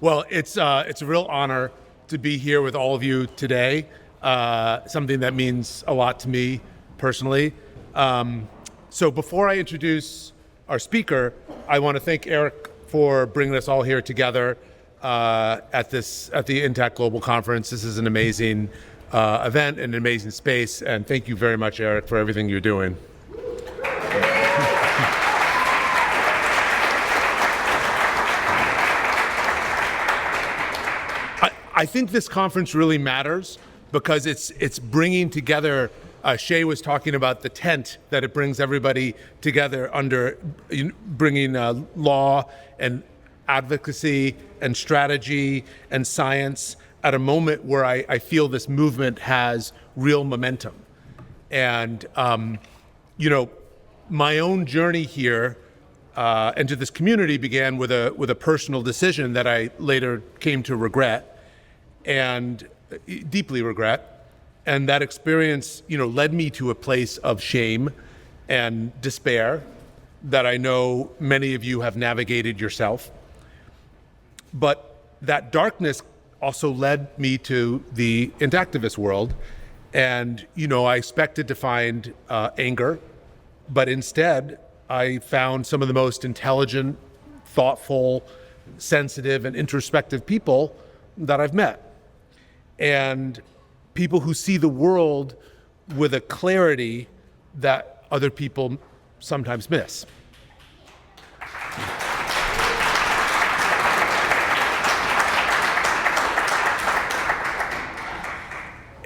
Well, it's a real honor to be here with all of you today, something that means a lot to me personally. So before I introduce our speaker, I want to thank Eric for bringing us all here together at the Intact Global Conference. This is an amazing event and an amazing space, and thank you very much, Eric, for everything you're doing. I think this conference really matters because it's bringing together, Shay was talking about the tent that it brings everybody together under, bringing law and advocacy and strategy and science at a moment where I feel this movement has real momentum. And, my own journey here into this community began with a personal decision that I later came to regret and deeply regret. And that experience, led me to a place of shame and despair that I know many of you have navigated yourself. But that darkness also led me to the intactivist world. And, I expected to find anger, but instead I found some of the most intelligent, thoughtful, sensitive, and introspective people that I've met. And people who see the world with a clarity that other people sometimes miss.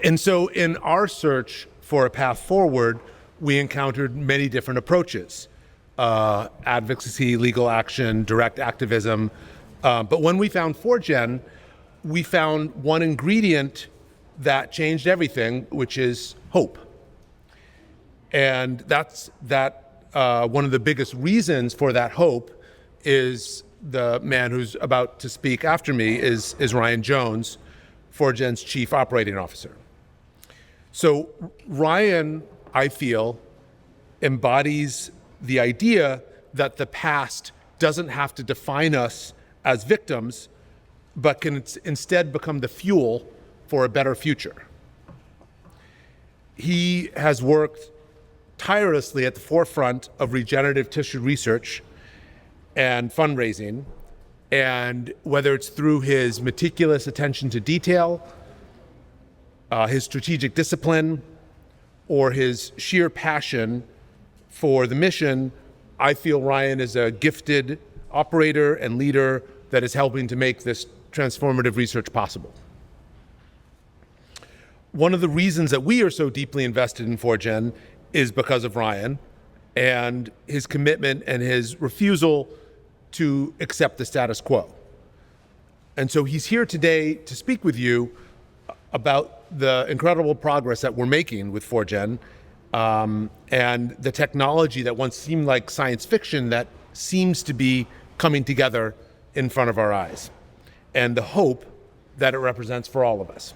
And so in our search for a path forward, we encountered many different approaches, advocacy, legal action, direct activism. But when we found Foregen, we found one ingredient that changed everything, which is hope. And that's one of the biggest reasons for that hope is the man who's about to speak after me is Ryan Jones, Foregen's Chief Operating Officer. So Ryan, I feel, embodies the idea that the past doesn't have to define us as victims, but can instead become the fuel for a better future. He has worked tirelessly at the forefront of regenerative tissue research and fundraising, and whether it's through his meticulous attention to detail, his strategic discipline, or his sheer passion for the mission, I feel Ryan is a gifted operator and leader that is helping to make this transformative research possible. One of the reasons that we are so deeply invested in Foregen is because of Ryan and his commitment and his refusal to accept the status quo. And so he's here today to speak with you about the incredible progress that we're making with Foregen and the technology that once seemed like science fiction that seems to be coming together in front of our eyes, and the hope that it represents for all of us.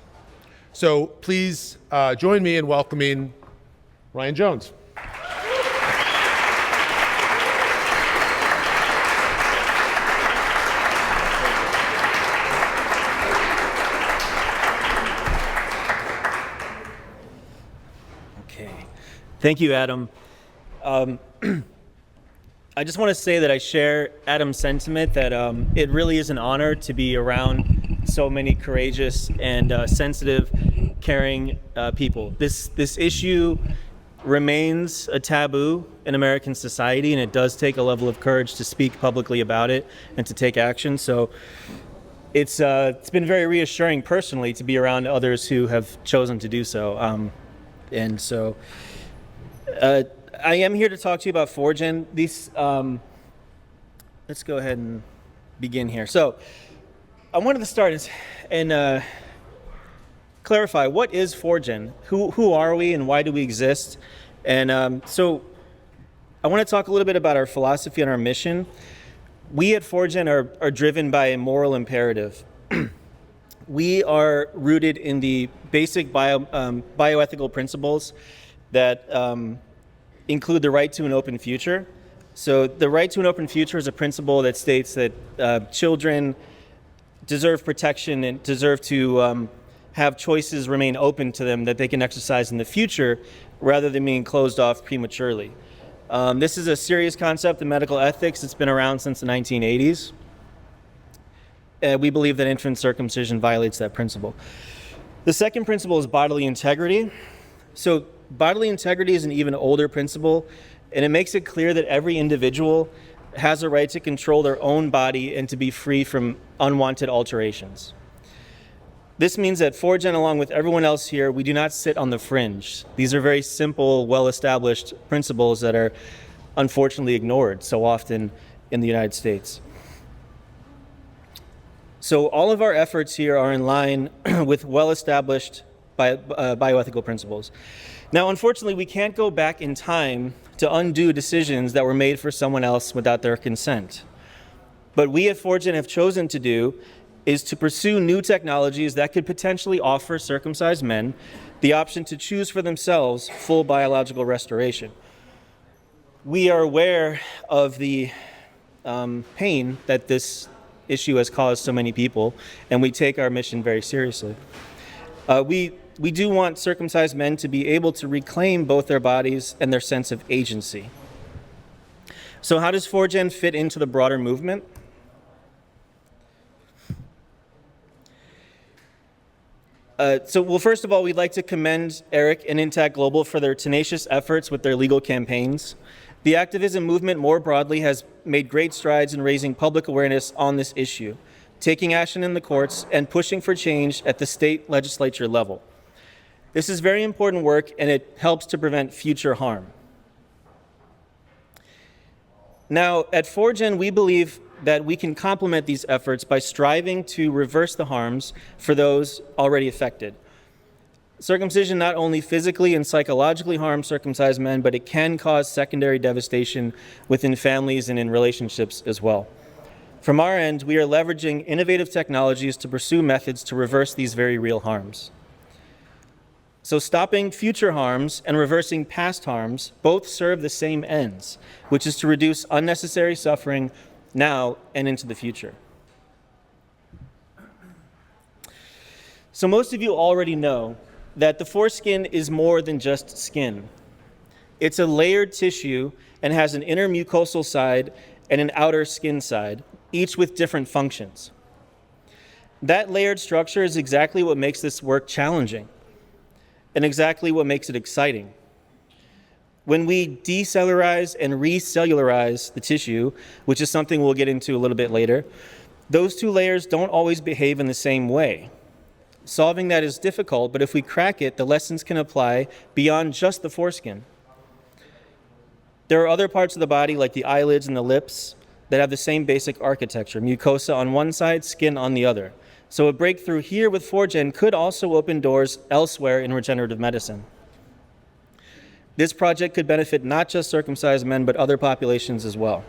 So please join me in welcoming Ryan Jones. Okay, thank you, Adam. I just want to say that I share Adam's sentiment that it really is an honor to be around so many courageous and sensitive, caring people. This issue remains a taboo in American society, and it does take a level of courage to speak publicly about it and to take action. So it's been very reassuring personally to be around others who have chosen to do so. I am here to talk to you about Foregen. Let's go ahead and begin here. So I wanted to start and clarify, what is Foregen? Who are we and why do we exist? And so I want to talk a little bit about our philosophy and our mission. We at Foregen are driven by a moral imperative. We are rooted in the basic bioethical principles that include the right to an open future. So the right to an open future is a principle that states that children deserve protection and deserve to have choices remain open to them that they can exercise in the future rather than being closed off prematurely. This is a serious concept in medical ethics. It's been around since the 1980s. We believe that infant circumcision violates that principle. The second principle is bodily integrity. So bodily integrity is an even older principle, and it makes it clear that every individual has a right to control their own body and to be free from unwanted alterations. This means that Foregen, along with everyone else here, we do not sit on the fringe. These are very simple, well-established principles that are unfortunately ignored so often in the United States. So all of our efforts here are in line with well-established bioethical principles. Now, unfortunately, we can't go back in time to undo decisions that were made for someone else without their consent. But we at Foregen have chosen to do is to pursue new technologies that could potentially offer circumcised men the option to choose for themselves full biological restoration. We are aware of the pain that this issue has caused so many people, and we take our mission very seriously. We do want circumcised men to be able to reclaim both their bodies and their sense of agency. So how does Foregen fit into the broader movement? Well, first of all, we'd like to commend Eric and Intact Global for their tenacious efforts with their legal campaigns. The activism movement more broadly has made great strides in raising public awareness on this issue, taking action in the courts, and pushing for change at the state legislature level. This is very important work, and it helps to prevent future harm. Now, at Foregen, we believe that we can complement these efforts by striving to reverse the harms for those already affected. Circumcision not only physically and psychologically harms circumcised men, but it can cause secondary devastation within families and in relationships as well. From our end, we are leveraging innovative technologies to pursue methods to reverse these very real harms. So stopping future harms and reversing past harms both serve the same ends, which is to reduce unnecessary suffering now and into the future. So most of you already know that the foreskin is more than just skin. It's a layered tissue and has an inner mucosal side and an outer skin side, each with different functions. That layered structure is exactly what makes this work challenging and exactly what makes it exciting. When we decellularize and recellularize the tissue, which is something we'll get into a little bit later, those two layers don't always behave in the same way. Solving that is difficult, but if we crack it, the lessons can apply beyond just the foreskin. There are other parts of the body, like the eyelids and the lips, that have the same basic architecture, mucosa on one side, skin on the other. So a breakthrough here with Foregen could also open doors elsewhere in regenerative medicine. This project could benefit not just circumcised men, but other populations as well.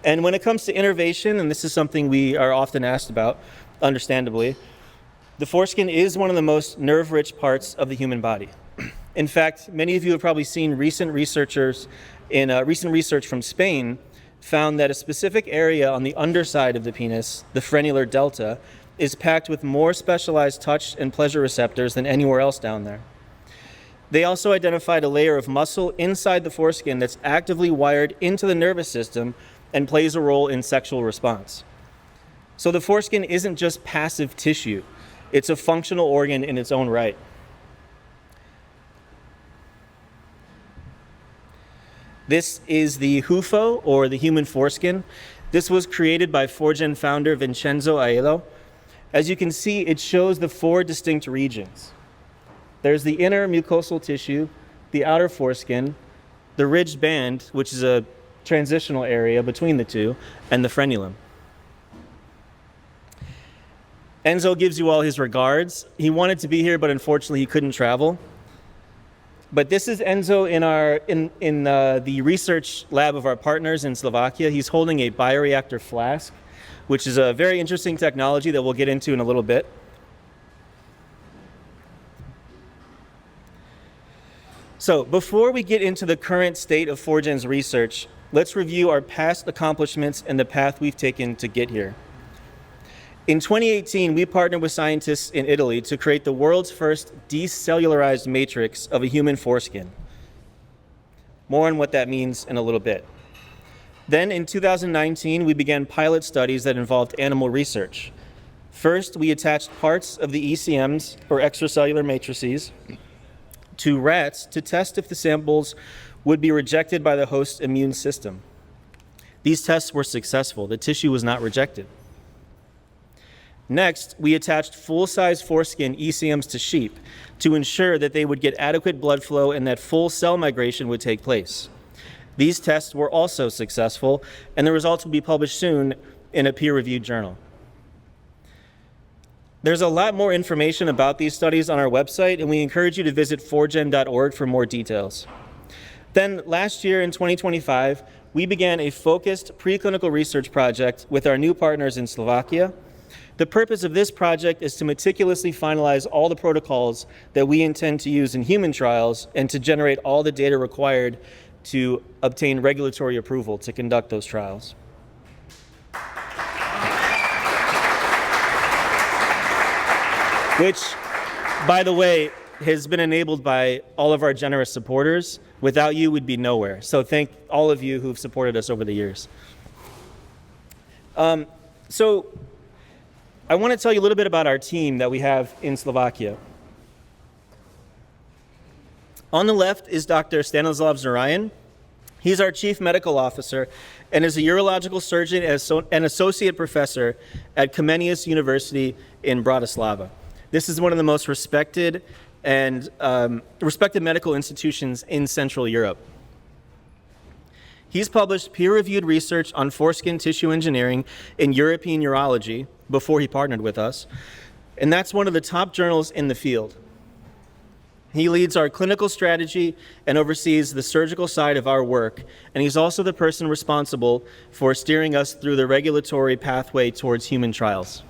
And when it comes to innervation, and this is something we are often asked about, understandably, the foreskin is one of the most nerve-rich parts of the human body. In fact, many of you have probably seen recent research from Spain found that a specific area on the underside of the penis, the frenular delta, is packed with more specialized touch and pleasure receptors than anywhere else down there. They also identified a layer of muscle inside the foreskin that's actively wired into the nervous system and plays a role in sexual response. So the foreskin isn't just passive tissue. It's a functional organ in its own right. This is the HUFO, or the human foreskin. This was created by Foregen founder Vincenzo Aiello. As you can see, it shows the 4 distinct regions. There's the inner mucosal tissue, the outer foreskin, the ridged band, which is a transitional area between the two, and the frenulum. Enzo gives you all his regards. He wanted to be here, but unfortunately he couldn't travel. But this is Enzo in the research lab of our partners in Slovakia. He's holding a bioreactor flask, which is a very interesting technology that we'll get into in a little bit. So before we get into the current state of Foregen's research, let's review our past accomplishments and the path we've taken to get here. In 2018, we partnered with scientists in Italy to create the world's first decellularized matrix of a human foreskin. More on what that means in a little bit. Then in 2019, we began pilot studies that involved animal research. First, we attached parts of the ECMs, or extracellular matrices, to rats to test if the samples would be rejected by the host's immune system. These tests were successful. The tissue was not rejected. Next, we attached full-size foreskin ECMs to sheep to ensure that they would get adequate blood flow and that full cell migration would take place. These tests were also successful, and the results will be published soon in a peer-reviewed journal. There's a lot more information about these studies on our website, and we encourage you to visit foregen.org for more details. Then last year in 2025, we began a focused preclinical research project with our new partners in Slovakia. The purpose of this project is to meticulously finalize all the protocols that we intend to use in human trials and to generate all the data required to obtain regulatory approval to conduct those trials. Which, by the way, has been enabled by all of our generous supporters. Without you, we'd be nowhere. So thank all of you who've supported us over the years. So I want to tell you a little bit about our team that we have in Slovakia. On the left is Dr. Stanislav Zarayan. He's our chief medical officer and is a urological surgeon and associate professor at Comenius University in Bratislava. This is one of the most respected medical institutions in Central Europe. He's published peer-reviewed research on foreskin tissue engineering in European urology before he partnered with us, and that's one of the top journals in the field. He leads our clinical strategy and oversees the surgical side of our work, and he's also the person responsible for steering us through the regulatory pathway towards human trials.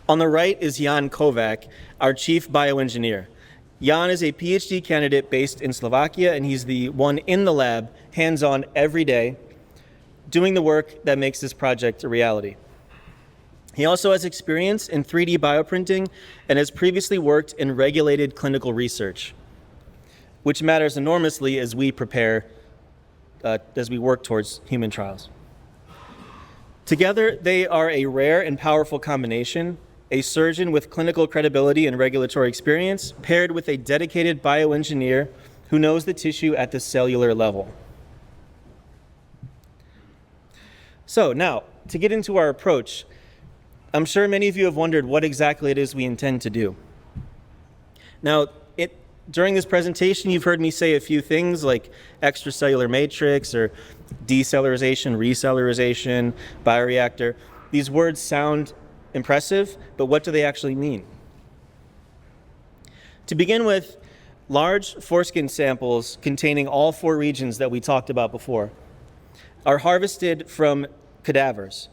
On the right is Jan Kovac, our chief bioengineer. Jan is a PhD candidate based in Slovakia, and he's the one in the lab, hands-on every day, doing the work that makes this project a reality. He also has experience in 3D bioprinting and has previously worked in regulated clinical research, which matters enormously as we prepare, as we work towards human trials. Together, they are a rare and powerful combination: a surgeon with clinical credibility and regulatory experience, paired with a dedicated bioengineer who knows the tissue at the cellular level. So now, to get into our approach, I'm sure many of you have wondered what exactly it is we intend to do. Now, during this presentation, you've heard me say a few things like extracellular matrix or decellularization, recellularization, bioreactor. These words sound impressive, but what do they actually mean? To begin with, large foreskin samples containing all 4 regions that we talked about before are harvested from cadavers.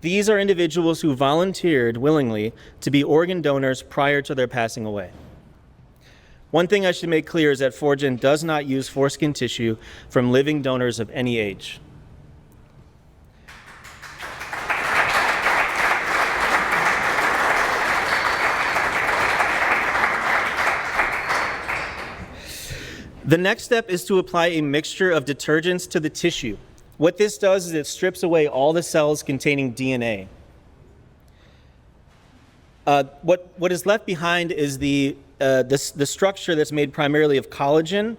These are individuals who volunteered willingly to be organ donors prior to their passing away. One thing I should make clear is that Foregen does not use foreskin tissue from living donors of any age. The next step is to apply a mixture of detergents to the tissue. What this does is it strips away all the cells containing DNA. What is left behind is the structure that's made primarily of collagen,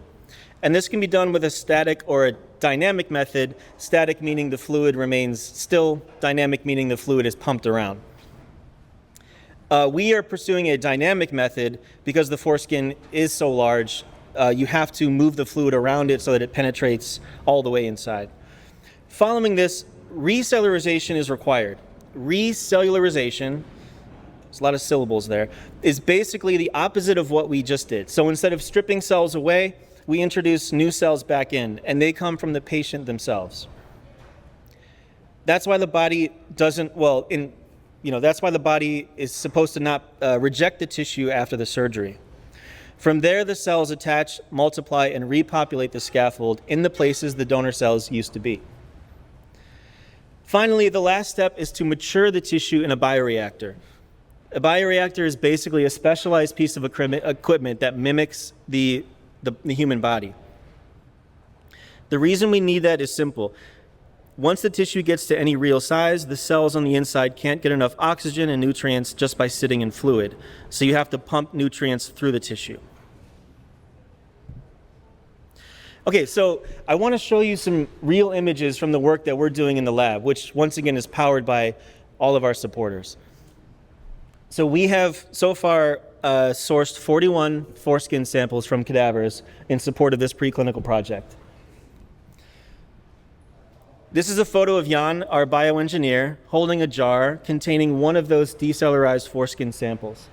and this can be done with a static or a dynamic method. Static meaning the fluid remains still, dynamic meaning the fluid is pumped around. We are pursuing a dynamic method because the foreskin is so large. You have to move the fluid around it so that it penetrates all the way inside. Following this, recellularization is required. Recellularization, there's a lot of syllables there, is basically the opposite of what we just did. So instead of stripping cells away, we introduce new cells back in, and they come from the patient themselves. That's why the body doesn't, that's why the body is supposed to not reject the tissue after the surgery. From there, the cells attach, multiply, and repopulate the scaffold in the places the donor cells used to be. Finally, the last step is to mature the tissue in a bioreactor. A bioreactor is basically a specialized piece of equipment that mimics the human body. The reason we need that is simple. Once the tissue gets to any real size, the cells on the inside can't get enough oxygen and nutrients just by sitting in fluid. So you have to pump nutrients through the tissue. Okay, so I want to show you some real images from the work that we're doing in the lab, which once again is powered by all of our supporters. So we have so far sourced 41 foreskin samples from cadavers in support of this preclinical project. This is a photo of Jan, our bioengineer, holding a jar containing one of those decellularized foreskin samples.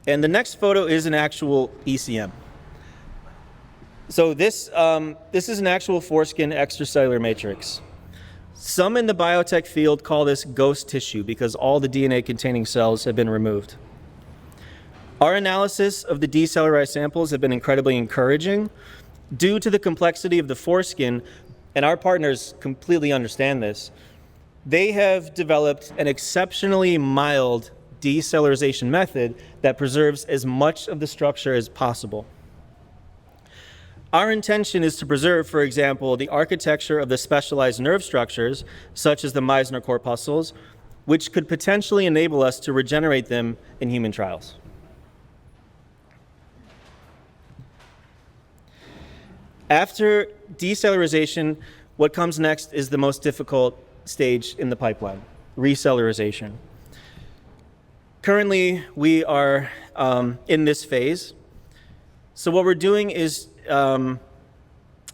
And the next photo is an actual ECM. So this is an actual foreskin extracellular matrix. Some in the biotech field call this ghost tissue because all the DNA-containing cells have been removed. Our analysis of the decellularized samples have been incredibly encouraging. Due to the complexity of the foreskin, and our partners completely understand this, they have developed an exceptionally mild decellularization method that preserves as much of the structure as possible. Our intention is to preserve, for example, the architecture of the specialized nerve structures, such as the Meissner corpuscles, which could potentially enable us to regenerate them in human trials. After decellularization, what comes next is the most difficult stage in the pipeline, recellularization. Currently, we are in this phase. So what we're doing is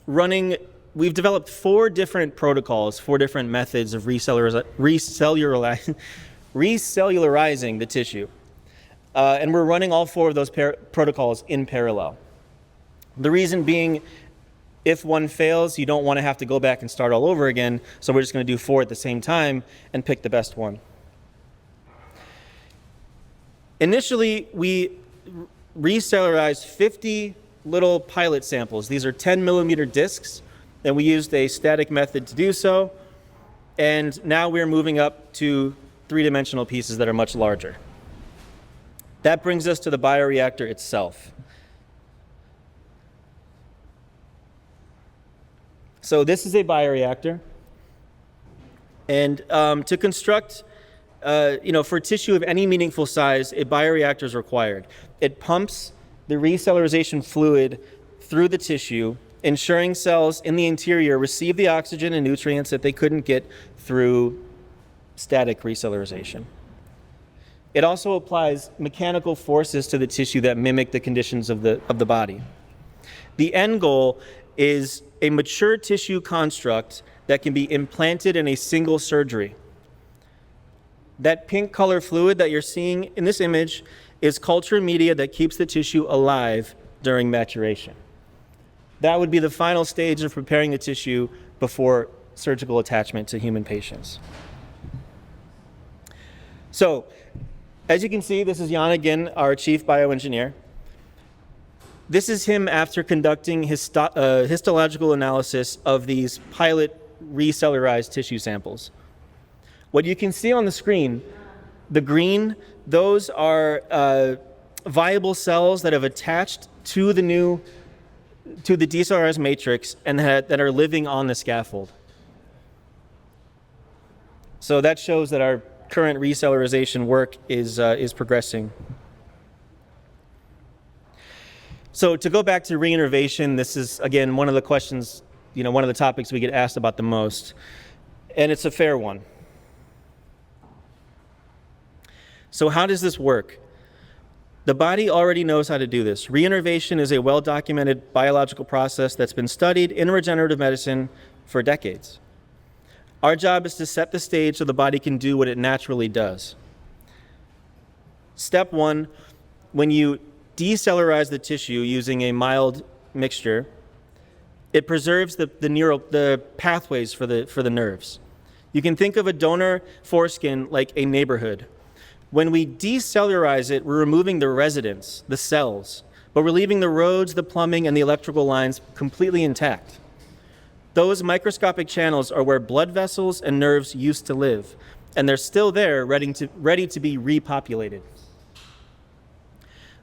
we've developed 4 different protocols, 4 different methods of recellularizing the tissue. And we're running all 4 of those protocols in parallel. The reason being, if one fails, you don't want to have to go back and start all over again, so we're just going to do 4 at the same time and pick the best one. Initially, we recellularized 50 little pilot samples. These are 10-millimeter discs, and we used a static method to do so, and now we're moving up to 3-dimensional pieces that are much larger. That brings us to the bioreactor itself. So this is a bioreactor, and to construct, for tissue of any meaningful size, a bioreactor is required. It pumps the recellularization fluid through the tissue, ensuring cells in the interior receive the oxygen and nutrients that they couldn't get through static recellularization. It also applies mechanical forces to the tissue that mimic the conditions of the body. The end goal is a mature tissue construct that can be implanted in a single surgery. That pink color fluid that you're seeing in this image is culture media that keeps the tissue alive during maturation. That would be the final stage of preparing the tissue before surgical attachment to human patients. So, as you can see, this is Jan again, our chief bioengineer. This is him after conducting histological analysis of these pilot recellularized tissue samples. What you can see on the screen, the green, those are viable cells that have attached to the decellularized matrix and that are living on the scaffold. So that shows that our current recellularization work is progressing. So to go back to Reinnervation, this is, again, one of the questions, one of the topics we get asked about the most, and it's a fair one. So how does this work? The body already knows how to do this. Reinnervation is a well-documented biological process that's been studied in regenerative medicine for decades. Our job is to set the stage so the body can do what it naturally does. Step 1, when you decellularize the tissue using a mild mixture, it preserves the pathways for the nerves. You can think of a donor foreskin like a neighborhood. When we decellularize it, we're removing the residents, the cells, but we're leaving the roads, the plumbing, and the electrical lines completely intact. Those microscopic channels are where blood vessels and nerves used to live, and they're still there, ready to be repopulated.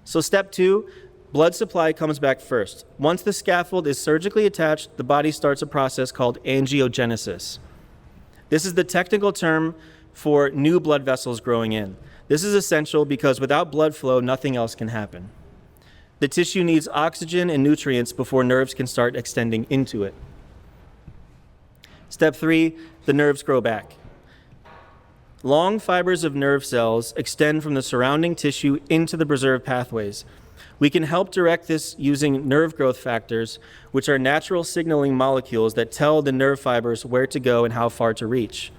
So step 2, blood supply comes back first. Once the scaffold is surgically attached, the body starts a process called angiogenesis. This is the technical term for new blood vessels growing in. This is essential because without blood flow, nothing else can happen. The tissue needs oxygen and nutrients before nerves can start extending into it. Step 3, the nerves grow back. Long fibers of nerve cells extend from the surrounding tissue into the preserved pathways. We can help direct this using nerve growth factors, which are natural signaling molecules that tell the nerve fibers where to go and how far to reach.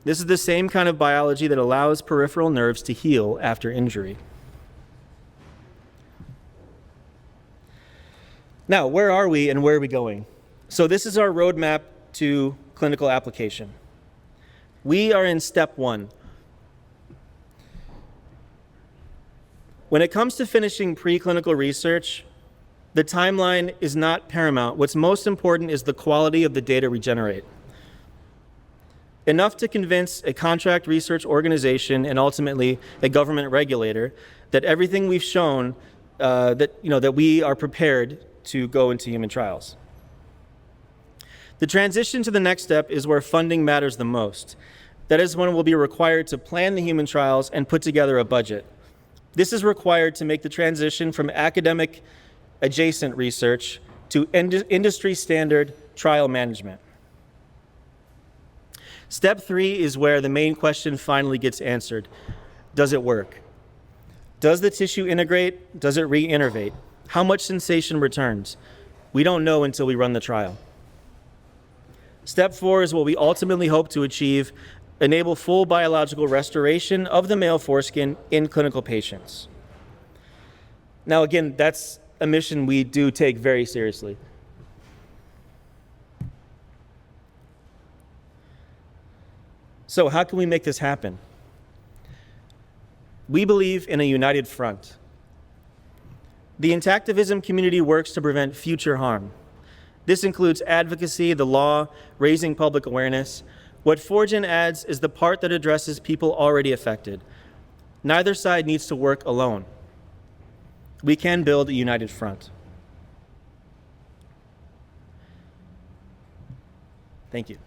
This is the same kind of biology that allows peripheral nerves to heal after injury. Now, where are we and where are we going? So this is our roadmap to clinical application. We are in step 1. When it comes to finishing preclinical research, the timeline is not paramount. What's most important is the quality of the data we generate. Enough to convince a contract research organization and ultimately a government regulator that everything we've shown, that we are prepared to go into human trials. The transition to the next step is where funding matters the most. That is when we'll be required to plan the human trials and put together a budget. This is required to make the transition from academic adjacent research to industry standard trial management. Step 3 is where the main question finally gets answered. Does it work? Does the tissue integrate? Does it reinnervate? How much sensation returns? We don't know until we run the trial. Step 4 is what we ultimately hope to achieve: enable full biological restoration of the male foreskin in clinical patients. Now, again, that's a mission we do take very seriously. So how can we make this happen? We believe in a united front. The intactivism community works to prevent future harm. This includes advocacy, the law, raising public awareness. What Foregen adds is the part that addresses people already affected. Neither side needs to work alone. We can build a united front. Thank you.